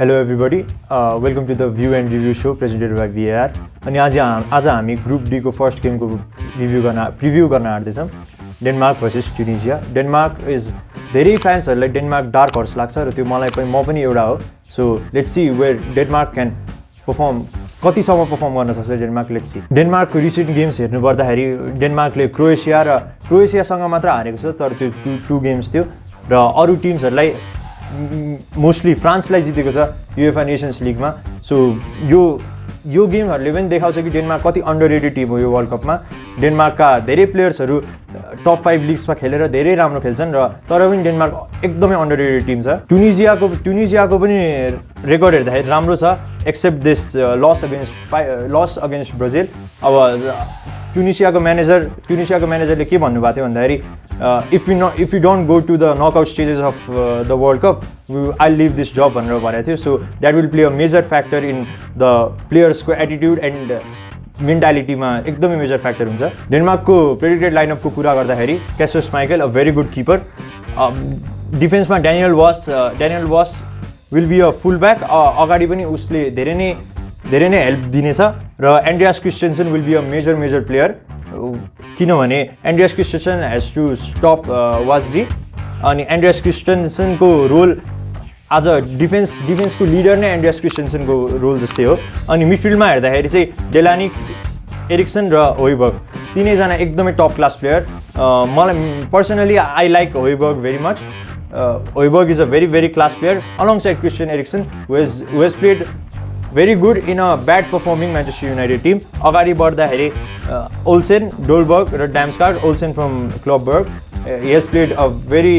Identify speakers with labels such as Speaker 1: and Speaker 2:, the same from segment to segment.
Speaker 1: Hello everybody, welcome to the View and Review show presented by VAR. अनि आज हामी group D को first game को preview गर्न आँट्दैछौँ Denmark versus Tunisia. Denmark is धेरै फ्यान्सहरूलाई डेनमार्क डार्क हर्स लाग्छ र त्यो मलाई पनि म पनि एउटा हो. So let's see where Denmark can perform, कतिसम्म परफर्म गर्न सक्छ डेनमार्क. Let's see. डेनमार्कको रिसेन्ट गेम्स हेर्नु पर्दाखेरि डेनमार्कले क्रोएसियासँग मात्र हारेको छ, तर त्यो टु गेम्स थियो र अरू टिम्सहरूलाई मोस्टली फ्रान्सलाई जितेको छ युएफए नेसन्स लिगमा. सो यो गेमहरूले पनि देखाउँछ कि डेनमार्क कति अन्डररेटेड टिम हो यो वर्ल्ड कपमा. डेनमार्कका धेरै प्लेयर्सहरू टप 5 लिग्समा खेलेर धेरै राम्रो खेल्छन् र तर पनि डेनमार्क एकदमै अन्डररेटेड टिम छ. ट्युनिसियाको पनि रेकर्ड हेर्दाखेरि राम्रो छ except this loss against Brazil. अब ट्युनिसियाको म्यानेजरले के भन्नुभएको थियो भन्दाखेरि if you don't go to the knockout stages of the World Cup, I'll leave this job भनेर भनेको थियो. So that will play a major factor in the players को attitude and मेन्टालिटीमा एकदमै मेजर फ्याक्टर हुन्छ. डेनमार्कको प्रेडिक्टेड लाइनअपको कुरा गर्दाखेरि Kasper Schmeichel a very good keeper. डिफेन्समा Daniel Wass will be a full back. अगाडि पनि उसले धेरै नै हेल्प दिनेछ र Andreas Christensen will be a major player. किनभने Andreas Christensen has to stop Wahbi अनि एन्ड्रियास क्रिस्टेन्सनको रोल आज डिफेन्सको लिडर नै एन्ड्रियास क्रिस्टेन्सनको रोल जस्तै हो. अनि मिडफिल्डमा हेर्दाखेरि चाहिँ डेलानी, एरिक्सन र होइबर्ग तिनैजना एकदमै टप क्लास प्लेयर. मलाई personally I like Hojbjerg very much. Hojbjerg is a very class player alongside Christian Eriksen who has played very good in a bad performing Manchester United team. अगाडि बढ्दाखेरि Olsen, Dolberg र Damsgaard. Olsen from club Brugge, he has played a very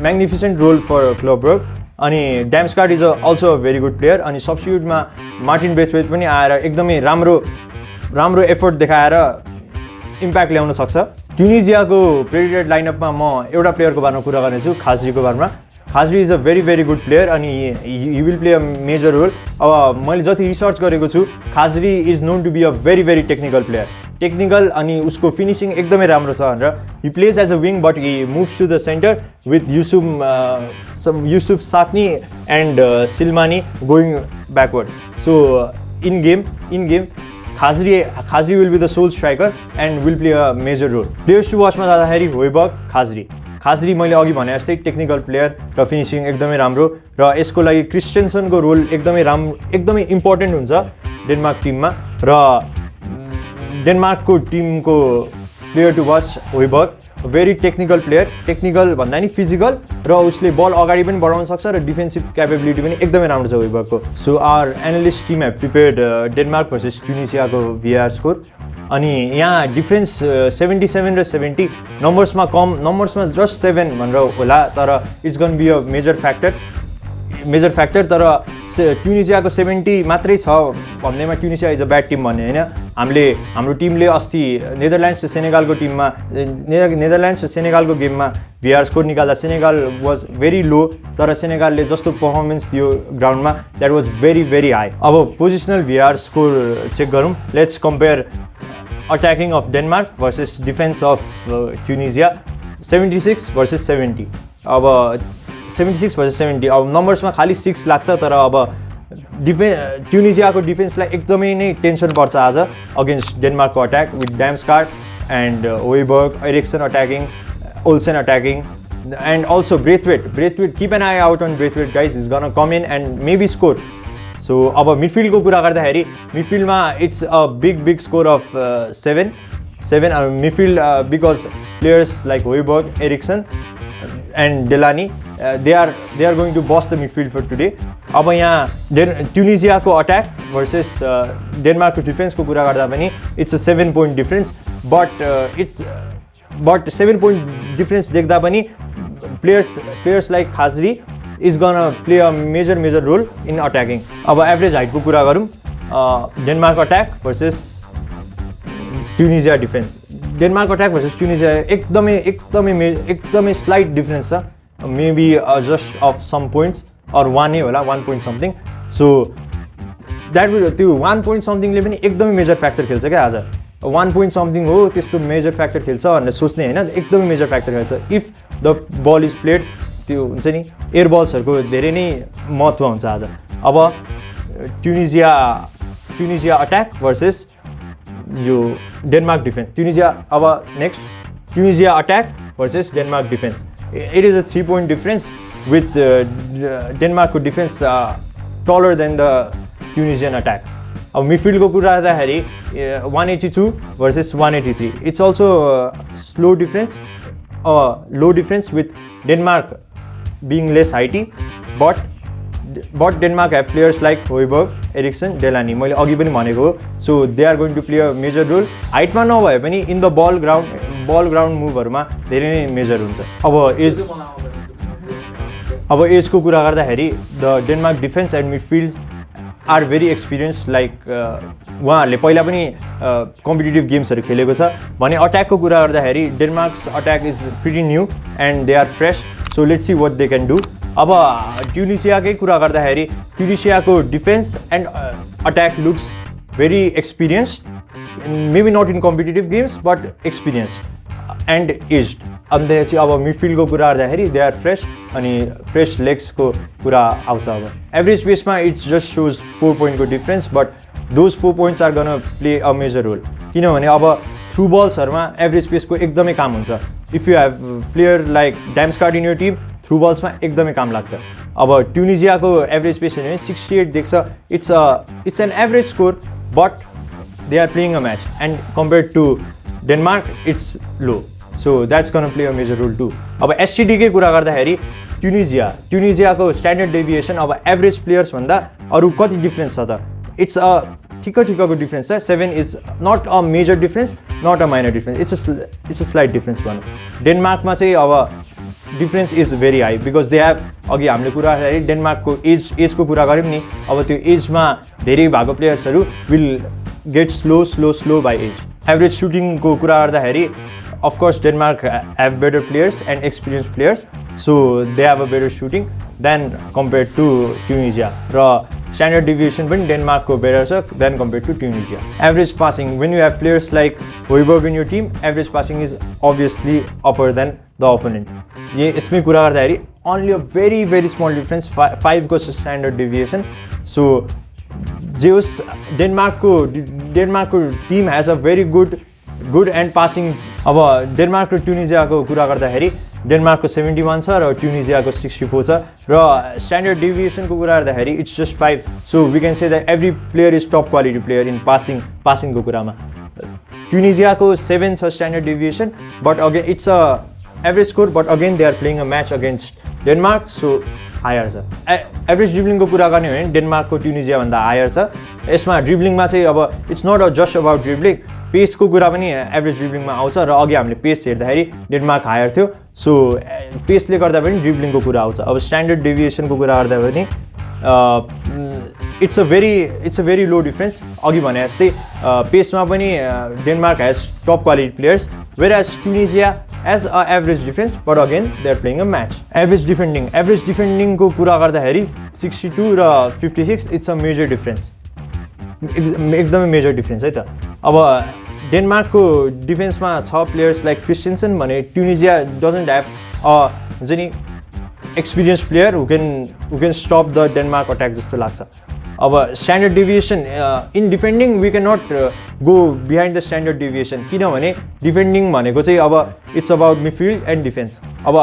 Speaker 1: magnificent role for club Brugge. अनि Damsgaard is also a very good player. अनि सब्स्टिट्युटमा Martin Brathwaite पनि आएर एकदमै राम्रो effort देखाएर इम्प्याक्ट ल्याउन सक्छ. ट्युनिसियाको प्रेडिक्टेड लाइनअपमा म एउटा प्लेयरको बारेमा कुरा गर्नेछु, खाजरीको बारेमा. Khazri is a very good player अनि he will play a major role. अब मैले जति रिसर्च गरेको छु Khazri is known to be a very technical player. Technical अनि उसको फिनिसिङ एकदमै राम्रो छ भनेर. He plays as a wing but he moves to the centre with Youssef साक्नी and Slimane going backward. So in game Khazri will be the sole striker and will play a major role. Players to वाचमा जाँदाखेरि Hojbjerg, खाजरी मैले अघि भने जस्तै technical player र finishing एकदमै राम्रो र यसको लागि क्रिस्टेन्सनको रोल एकदमै इम्पोर्टेन्ट हुन्छ डेनमार्क टिममा. र डेनमार्कको टिमको player to watch Hojbjerg, very technical player. Technical भन्दा नि फिजिकल र उसले बल अगाडि पनि बढाउन सक्छ र डिफेन्सिभ क्यापेबिलिटी पनि एकदमै राम्रो छ होइबर्गको. So our analyst team have prepared Denmark versus ट्युनिसियाको VAR स्कोर. अनि यहाँ डिफेन्स 77 र 70, नम्बर्समा जस्ट 7 भनेर होला, तर it's gonna be a major factor. तर ट्युनिसियाको 70 मात्रै छ भन्दैमा Tunisia is a bad team भन्ने होइन. हाम्रो टिमले अस्ति नेदरल्यान्ड्स र सेनेगालको गेममा VAR स्कोर निकाल्दा सेनेगाल वाज भेरी लो, तर सेनेगालले जस्तो पर्फर्मेन्स दियो ग्राउन्डमा द्याट वाज भेरी हाई. अब पोजिसनल VAR स्कोर चेक गरौँ. Let's compare attacking of Denmark versus defense of Tunisia. 76 versus 70. अब 76 versus 70. अब नम्बर्समा खालि 6 लाग्छ, तर अब ट्युनिसियाको डिफेन्सलाई एकदमै नै टेन्सन पर्छ आज अगेन्स्ट डेनमार्कको attack with Damsgaard and Hojbjerg, Eriksen attacking, Olsen attacking and also Braithwaite. Keep an eye out on Braithwaite guys. Is gonna come in and maybe score. So अब मिडफिल्डको कुरा गर्दाखेरि मिडफिल्डमा it's a big score of 7 midfield because players like Hojbjerg, Eriksen and Delaney they are going to boss the midfield for today. अब यहाँ ट्युनिसियाको attack versus डेनमार्कको डिफेन्सको कुरा गर्दा पनि it's a 7 point difference. But 7 point difference देख्दा पनि players like Khazri is gonna play a major role in attacking. अब average हाइटको कुरा गरौँ. Denmark attack versus Tunisia defence. Denmark attack versus Tunisia एकदमै स्लाइट डिफरेन्स छ. Maybe just of some points or 1 नै होला, 1 पोइन्ट समथिङ. सो त्यो 1 point समथिङले पनि एकदमै मेजर फ्याक्टर खेल्छ क्या. आज 1 पोइन्ट समथिङ हो त्यस्तो मेजर फ्याक्टर खेल्छ भनेर सोच्ने होइन, एकदमै मेजर फ्याक्टर खेल्छ. If the ball is played त्यो हुन्छ नि एयर बल्सहरूको धेरै नै महत्त्व हुन्छ आज. अब ट्युनिजिया अट्याक भर्सेस यो Denmark defence next Tunisia attack versus Denmark defence it is a 3 point difference with डेनमार्कको defence taller than the Tunisian attack. अब मिडफिल्डको कुरा गर्दाखेरि 182 versus 183. It's also a low difference with Denmark being less heighty, but Denmark have players like Højbjerg, Eriksen, Delaney. मैले अघि पनि भनेको हो. So they are going to play a major role. हाइटमा नभए पनि in the ball ground मुभहरुमा धेरै नै major हुन्छ. अब एजको कुरा गर्दाखेरि the Denmark defence and midfield are very experience like उहाँहरूले पहिला पनि कम्पिटिटिभ गेम्सहरू खेलेको छ भने अट्याकको कुरा गर्दाखेरि Denmark's attack is pretty new and they are fresh so let's see what they can do. अब ट्युनिसियाकै कुरा गर्दाखेरि ट्युनिसियाको defence and attack looks very experience maybe not in competitive games but experience and aged. अन्त अब मिडफिल्डको कुरा गर्दाखेरि दे आर फ्रेस अनि फ्रेस लेग्सको कुरा आउँछ. अब एभरेज पेसमा इट्स जस्ट सोज 4 point को difference but those 4 points are gonna play a major role किनभने अब थ्रु बल्सहरूमा एभरेज पेसको एकदमै काम हुन्छ. If you have player like Damsgaard in your team through बल्समा एकदमै काम लाग्छ. अब ट्युनिजियाको एभरेज पेस हेर्यो भने 68 देख्छ. It's an average score but they are playing a match and compared to Denmark it's low. So that's going to play a major role too. अब STD के कुरा गर्दाखेरि ट्युनिजियाको स्ट्यान्डर्ड डेभिएसन अब एभरेज प्लेयर्स भन्दा अरू कति डिफरेन्स छ त इट्स अ ठिक्कको डिफरेन्स छ. 7 is not a major difference not a minor difference it's a slight difference भनौँ. डेनमार्कमा चाहिँ अब difference is very high because they have अघि हामीले कुरा गर्दाखेरि डेनमार्कको एजको कुरा गऱ्यौँ नि. अब त्यो एजमा धेरै भएको प्लेयर्सहरू will get slow by age. Average सुटिङको कुरा गर्दाखेरि of course Denmark have better players and experienced players so they have a better shooting than compared to Tunisia. र standard deviation पनि डेनमार्कको better छ than compared to Tunisia. Average passing when you have players like Højbjerg in your team average passing is obviously upper than the opponent. यसमै कुरा गर्दाखेरि only a very small difference 5 को standard deviation. So जेस डेनमार्कको team has a very good and passing. अब Denmark र ट्युनिजियाको कुरा गर्दाखेरि डेनमार्कको 71 छ र ट्युनिजियाको 64 छ र स्ट्यान्डर्ड डेभिएसनको कुरा गर्दाखेरि it's just 5. So we can say that every player is top quality player in पासिङको कुरामा. ट्युनिजियाको 7 छ standard deviation but again it's a average score but again they are playing a match against Denmark so higher छ. Average ड्रिब्लिङको कुरा गर्ने हो भने डेनमार्कको ट्युनिजियाभन्दा हायर छ. यसमा ड्रिब्लिङमा चाहिँ अब it's not just about dribbling पेसको कुरा पनि एभरेज ड्रिब्लिङमा आउँछ र अघि हामीले पेस हेर्दाखेरि डेनमार्क हायर थियो सो पेसले गर्दा पनि ड्रिब्लिङको कुरा आउँछ. अब स्ट्यान्डर्ड डेभिएसनको कुरा गर्दा पनि it's a very low difference. अघि भने जस्तै पेसमा पनि Denmark has top quality players whereas Tunisia has a average difference but again they are playing a match. Average डिफेन्डिङको कुरा गर्दाखेरि 62 र 56 इट्स अ मेजर डिफरेन्स एकदमै मेजर डिफरेन्स है त. अब डेनमार्कको डिफेन्समा छ प्लेयर्स लाइक क्रिस्टियनसन भने ट्युनिजिया डजन्ट ह्याभ हुन्छ नि experience player who can stop the Denmark attack जस्तो लाग्छ. अब standard deviation in defending we can not go behind the standard deviation किनभने डिफेन्डिङ भनेको चाहिँ अब it's about midfield and defence. अब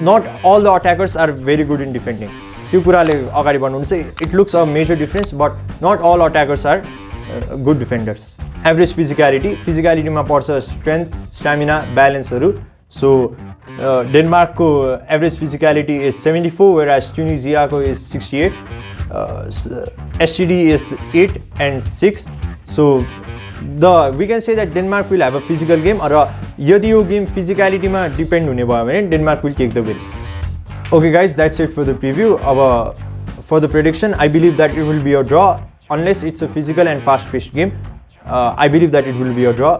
Speaker 1: not all the attackers are very good in defending. त्यो कुराले अगाडि बढ्नु चाहिँ it looks a major difference but not all attackers are good defenders. Average फिजिकलिटीमा पर्छ स्ट्रेन्थ स्टामिना ब्यालेन्सहरू. सो डेनमार्कको average physicality is 74 whereas ट्युनिजियाको is 68. STD is 8 and 6. So we can say that Denmark will have a physical game र यदि यो game फिजिकलिटीमा depend हुने भयो भने Denmark will take the win. Okay guys, that's it for the preview. For the prediction, I believe that it will be a draw unless it's a physical and fast-paced game. I believe that it will be a draw.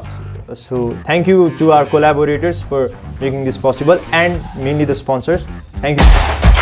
Speaker 1: So thank you to our collaborators for making this possible and mainly the sponsors. Thank you.